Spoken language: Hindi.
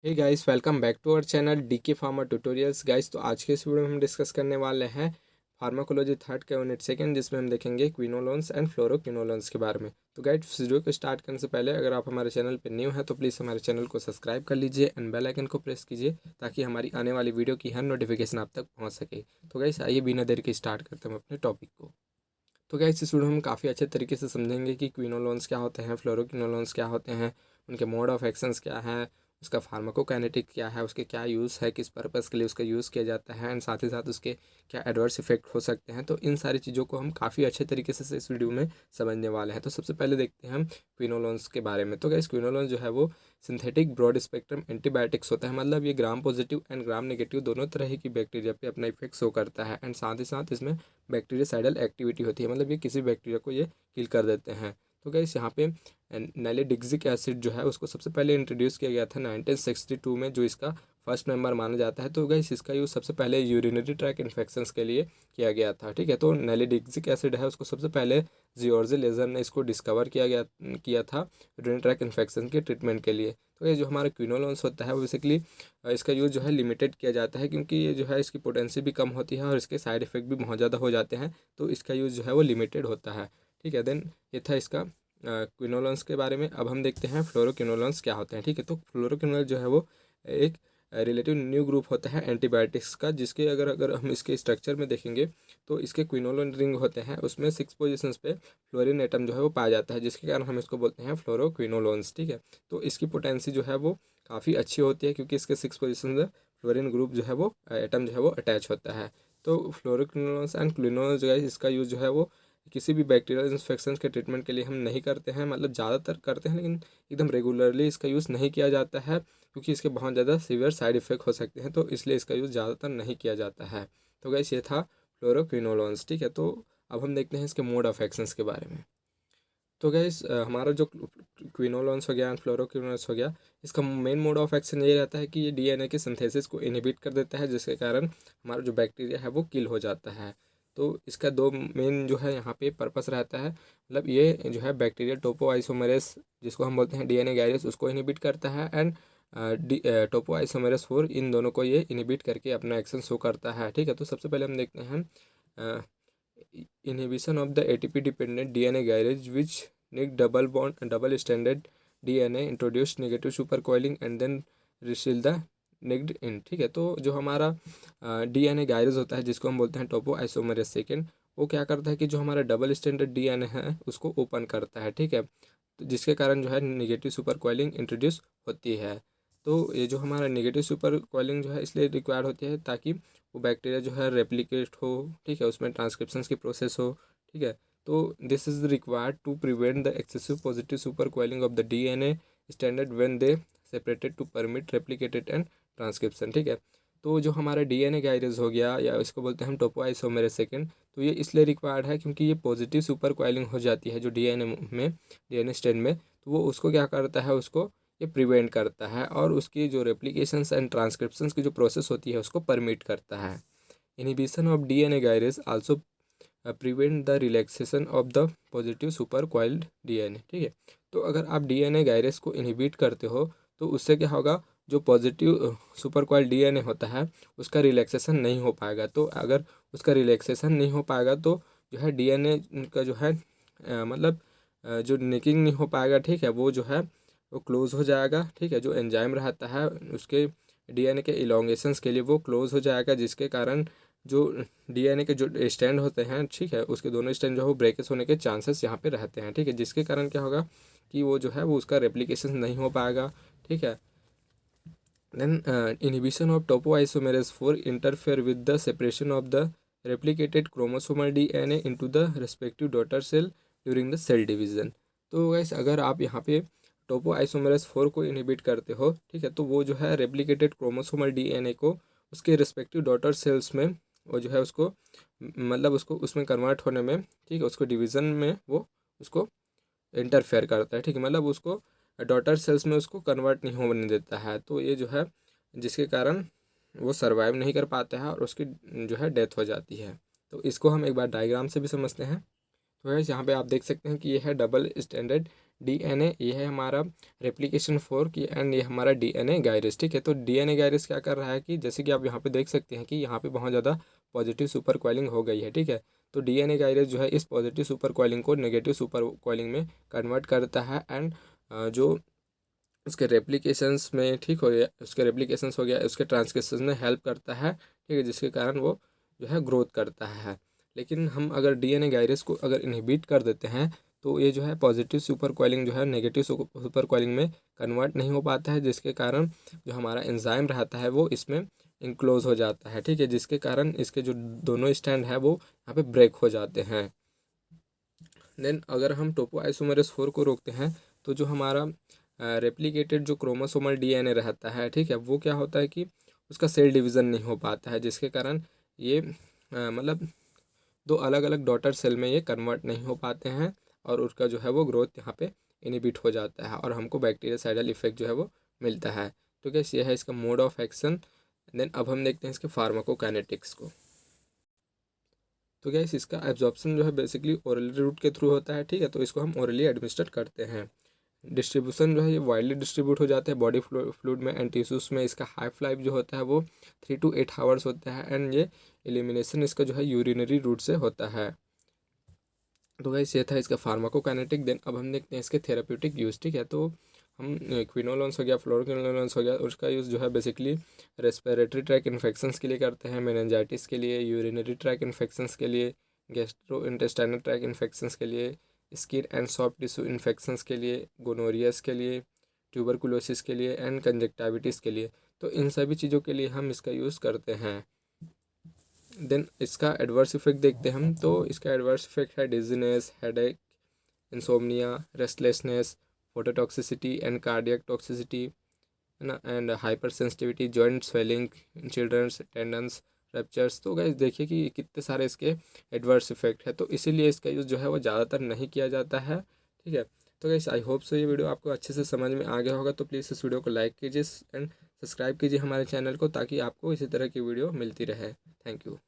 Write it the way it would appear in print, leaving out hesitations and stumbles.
Hey guys, welcome back to our channel DK pharma tutorials. Guys, तो आज के इस वीडियो में हम डिस्कस करने वाले हैं फार्माकोलॉजी थर्ड का यूनिट सेकंड, जिसमें हम देखेंगे क्विनोलोन्स एंड फ्लोरोक्विनोलोन्स के बारे में। तो गाइस, वीडियो को स्टार्ट करने से पहले अगर आप हमारे चैनल पर न्यू हैं तो प्लीज़ हमारे चैनल को सब्सक्राइब कर लीजिए एंड बेल आइकन को प्रेस कीजिए ताकि हमारी आने वाली वीडियो की हर नोटिफिकेशन आप तक पहुँच सके। तो गाइस, आइए बिना देर के स्टार्ट करते हैं हम अपने टॉपिक को। तो गाइस, इस वीडियो में हम काफ़ी अच्छे तरीके से समझेंगे कि क्विनोलोन्स क्या होते हैं, फ्लोरोक्विनोलोन्स क्या होते हैं, उनके मोड ऑफ एक्शंस क्या है, उसका फार्माकोकाइनेटिक क्या है, उसके क्या यूज़ है, किस पर्पज़ के लिए उसका यूज़ किया जाता है एंड साथ ही साथ उसके क्या एडवर्स इफेक्ट हो सकते हैं। तो इन सारी चीज़ों को हम काफ़ी अच्छे तरीके से इस वीडियो में समझने वाले हैं। तो सबसे पहले देखते हैं हम क्विनोलोन्स के बारे में। तो गाइस, क्विनोलोन्स जो है वो सिंथेटिक ब्रॉड स्पेक्ट्रम एंटीबायोटिक्स होता है। मतलब ये gram positive and gram negative दोनों तरह की बैक्टीरिया पे अपना इफेक्ट शो करता है एंड साथ ही साथ इसमें बैक्टीरियासाइडल एक्टिविटी होती है। मतलब ये किसी बैक्टीरिया को ये किल कर देते हैं। तो गाइस, यहाँ पे नैलिडिक्सिक एसिड जो है उसको सबसे पहले इंट्रोड्यूस किया गया था 1962 में, जो इसका फर्स्ट मेंबर माना जाता है। तो गाइस, इसका यूज़ सबसे पहले यूरिनरी ट्रैक इन्फेक्शंस के लिए किया गया था। ठीक है, तो नैलिडिक्सिक एसिड है उसको सबसे पहले जियोर्जे लेजर ने इसको डिस्कवर किया था यूरिनरी ट्रैक इन्फेक्शन के ट्रीटमेंट के लिए। तो ये जो हमारा क्विनोलोन्स होता है वो बेसिकली इसका यूज़ जो है लिमिटेड किया जाता है, क्योंकि ये जो है इसकी पोटेंसी भी कम होती है और इसके साइड इफ़ेक्ट भी बहुत ज़्यादा हो जाते हैं। तो इसका यूज़ जो है वो लिमिटेड होता है। ठीक है, देन ये था इसका क्विनोलोन्स के बारे में। अब हम देखते हैं फ्लोरोक्विनोलोन्स क्या होते हैं। ठीक है, तो फ्लोरोक्विनोल जो है वो एक रिलेटिव न्यू ग्रुप होता है एंटीबायोटिक्स का, जिसके अगर अगर हम इसके स्ट्रक्चर में देखेंगे तो इसके क्विनोलोन रिंग होते हैं, उसमें 6 पोजीशंस पे फ्लोरीन एटम जो है वो पाया जाता है, जिसके कारण हम इसको बोलते हैं फ्लोरोक्विनोलोन्स। ठीक है, तो इसकी पोटेंसी जो है वो काफ़ी अच्छी होती है, क्योंकि इसके 6 पोजीशन में फ्लोरीन ग्रुप जो है वो एटम जो है वो अटैच होता है। तो फ्लोरोक्विनोलोन्स एंड क्विनोलोन्स जो है इसका यूज़ जो है वो किसी भी बैक्टीरियल इन्फेक्शन के ट्रीटमेंट के लिए हम नहीं करते हैं। मतलब ज़्यादातर करते हैं लेकिन एकदम रेगुलरली इसका यूज़ नहीं किया जाता है, क्योंकि इसके बहुत ज़्यादा सीवियर साइड इफ़ेक्ट हो सकते हैं, तो इसलिए इसका यूज़ ज़्यादातर नहीं किया जाता है। तो गाइस, ये था फ्लोरोक्विनोलोन्स। ठीक है, तो अब हम देखते हैं इसके मोड ऑफ एक्शंस के बारे में। तो गाइस, हमारा जो क्विनोलोन्स हो गया एंड फ्लोरोक्विनोलोन्स हो गया, इसका मेन मोड ऑफ एक्शन ये रहता है कि ये डीएनए के सिंथेसिस को इनहिबिट कर देता है, जिसके कारण हमारा जो बैक्टीरिया है वो किल हो जाता है। तो इसका दो मेन जो है यहाँ पे पर्पस रहता है। मतलब ये जो है बैक्टीरिया टोपोआइसोमेरेस, जिसको हम बोलते हैं डीएनए गैरेज, उसको इनहिबिट करता है एंड टोपोआइसोमेरेस 4, इन दोनों को ये इनहिबिट करके अपना एक्शन शो करता है। ठीक है, तो सबसे पहले हम देखते हैं inhibition of the ATP dependent DNA garage, which need double stranded DNA introduced negative supercoiling and then reseal the nicked in. ठीक है, तो जो हमारा डीएनए गायरेज होता है, जिसको हम बोलते हैं टोपो आइसोमरेस सेकेंड, वो क्या करता है कि जो हमारा डबल स्टैंडर्ड डीएनए है उसको ओपन करता है। ठीक है, तो जिसके कारण जो है नेगेटिव सुपर कॉइलिंग इंट्रोड्यूस होती है। तो ये जो हमारा नेगेटिव सुपर कॉइलिंग जो है इसलिए रिक्वायर्ड होती है ताकि वो बैक्टीरिया जो है रेप्लिकेट हो। ठीक है, उसमें ट्रांसक्रिप्शन की प्रोसेस हो। ठीक है, तो this is required to prevent the excessive positive supercoiling of the DNA standard when they separated to permit replicated and transcription. ठीक है, तो जो हमारा डीएनए गायरेज हो गया, या इसको बोलते हैं हम टोपोआइसोमेरेस सेकेंड, तो ये इसलिए रिक्वायर्ड है क्योंकि ये पॉजिटिव सुपर कॉइलिंग हो जाती है जो डीएनए में, डीएनए स्ट्रैंड में, तो वो उसको क्या करता है, उसको ये प्रिवेंट करता है और उसकी जो रेप्लिकेशंस एंड ट्रांसक्रिप्शंस की जो प्रोसेस होती है उसको परमिट करता है। Inhibition of DNA gyrase also prevent the relaxation of the positive super coiled DNA. ठीक है, तो अगर आप डीएनए गायरेज को इनहिबिट करते हो तो उससे क्या होगा, जो पॉजिटिव सुपर कॉइल्ड डीएनए होता है उसका रिलैक्सेशन नहीं हो पाएगा। तो अगर उसका रिलैक्सेशन नहीं हो पाएगा तो जो है डीएनए का जो है मतलब जो निकिंग नहीं हो पाएगा। ठीक है, वो जो है वो क्लोज़ हो जाएगा। ठीक है, जो एंजाइम रहता है उसके डीएनए के इलोंगेशंस के लिए वो क्लोज़ हो जाएगा, जिसके कारण जो डीएनए के जो स्टैंड होते हैं, ठीक है, उसके दोनों स्टैंड जो है वो ब्रेकेज होने के चांसेस यहाँ पे रहते हैं। ठीक है, जिसके कारण क्या होगा कि वो जो है वो उसका रेप्लिकेशन नहीं हो पाएगा। ठीक है, then inhibition of topoisomerase 4 interfere with the separation of the replicated chromosomal DNA into the respective daughter cell during the cell division. तो गाइस, अगर आप यहाँ पे टोपो आइसोमेरेस 4 को इनहिबिट करते हो, ठीक है, तो वो जो है रेप्लिकेटेड क्रोमोसोमल डीएनए को उसके रिस्पेक्टिव डॉटर सेल्स में वो जो है उसको मतलब उसको उसमें कन्वर्ट होने में, ठीक है, उसको डिवीज़न में वो उसको इंटरफेयर करता है। ठीक है, मतलब उसको डॉटर सेल्स में उसको कन्वर्ट नहीं होने देता है। तो ये जो है जिसके कारण वो सर्वाइव नहीं कर पाता है और उसकी जो है डेथ हो जाती है। तो इसको हम एक बार डायग्राम से भी समझते हैं। तो है यहाँ पे आप देख सकते हैं कि ये है डबल स्टैंडर्ड डीएनए ये है हमारा रेप्लिकेशन फोर्क एंड ये हमारा डीएनए गायरस, ठीक है। तो डीएनए गायरस क्या कर रहा है कि जैसे कि आप यहाँ पे देख सकते हैं कि यहाँ पे बहुत ज़्यादा पॉजिटिव सुपर कॉइलिंग हो गई है, ठीक है। तो डीएनए गायरस जो है इस पॉजिटिव सुपर कॉइलिंग को नेगेटिव सुपर कॉइलिंग में कन्वर्ट करता है एंड जो उसके रेप्लिकेशंस में ठीक हो गया, उसके रेप्लिकेशंस हो गया, उसके ट्रांसक्रिप्शन में हेल्प करता है, ठीक है, जिसके कारण वो जो है ग्रोथ करता है। लेकिन हम अगर डीएनए गायरस को अगर इनहिबिट कर देते हैं तो ये जो है पॉजिटिव सुपर कॉइलिंग जो है नेगेटिव सुपर कॉइलिंग में कन्वर्ट नहीं हो पाता है, जिसके कारण जो हमारा एंजाइम रहता है वो इसमें इनक्लोज हो जाता है, ठीक है, जिसके कारण इसके जो दोनों स्टैंड है वो यहाँ पे ब्रेक हो जाते हैं। देन अगर हम टोपोआइसोमरेस 4 को रोकते हैं तो जो हमारा रेप्लिकेटेड जो क्रोमोसोमल डीएनए रहता है, ठीक है, वो क्या होता है कि उसका सेल डिवीज़न नहीं हो पाता है, जिसके कारण ये मतलब दो अलग अलग डॉटर सेल में ये कन्वर्ट नहीं हो पाते हैं और उसका जो है वो ग्रोथ यहाँ पे इनहिबिट हो जाता है और हमको बैक्टीरियासाइडल इफेक्ट जो है वो मिलता है। तो गैस ये है इसका मोड ऑफ एक्शन। देन अब हम देखते हैं इसके फार्माकोकाइनेटिक्स को। तो गैस इसका एब्जॉर्प्शन जो है बेसिकली ओरल रूट के थ्रू होता है, ठीक है, तो इसको हम ओरली एडमिनिस्टर करते हैं। डिस्ट्रीब्यूशन जो है ये वाइडली डिस्ट्रीब्यूट हो जाता है बॉडी फ्लूइड में एंड टिश्यूज़ में। इसका हाफ लाइफ जो होता है वो 3 to 8 आवर्स होता है एंड ये एलिमिनेशन इसका जो है यूरिनरी रूट से होता है। तो गाइस ये था इसका फार्माकोकाइनेटिक। देन अब हम देखते हैं इसके थेराप्यूटिक यूज़, ठीक है। तो हम क्विनोलोन्स हो गया, फ्लोरोक्विनोलोन्स हो गया, उसका यूज़ जो है बेसिकली रेस्पिरेटरी ट्रैक इन्फेक्शंस के लिए करते हैं, मेनिंजाइटिस के लिए, यूरिनरी ट्रैक इन्फेक्शंस के लिए, गैस्ट्रो इंटेस्टाइनल ट्रैक इन्फेक्शंस के लिए, skin and soft tissue infections के लिए, गोनोरियस के लिए, ट्यूबरकुलोसिस के लिए एंड कंजक्टाइविटिस के लिए। तो इन सभी चीज़ों के लिए हम इसका यूज़ करते हैं। देन इसका एडवर्स इफेक्ट देखते हैं हम। तो इसका एडवर्स इफेक्ट है dizziness, headache, insomnia, restlessness, phototoxicity and cardiac toxicity, है ना, and hypersensitivity, joint swelling in childrens, tendons ruptures. तो गाइस देखिए कि कितने सारे इसके एडवर्स इफेक्ट है, तो इसीलिए इसका यूज़ जो है वो ज़्यादातर नहीं किया जाता है, ठीक है। तो गाइस आई होप सो ये वीडियो आपको अच्छे से समझ में आ गया होगा। तो प्लीज़ इस वीडियो को लाइक कीजिए एंड सब्सक्राइब कीजिए हमारे चैनल को, ताकि आपको इसी तरह की वीडियो मिलती रहे। Thank you.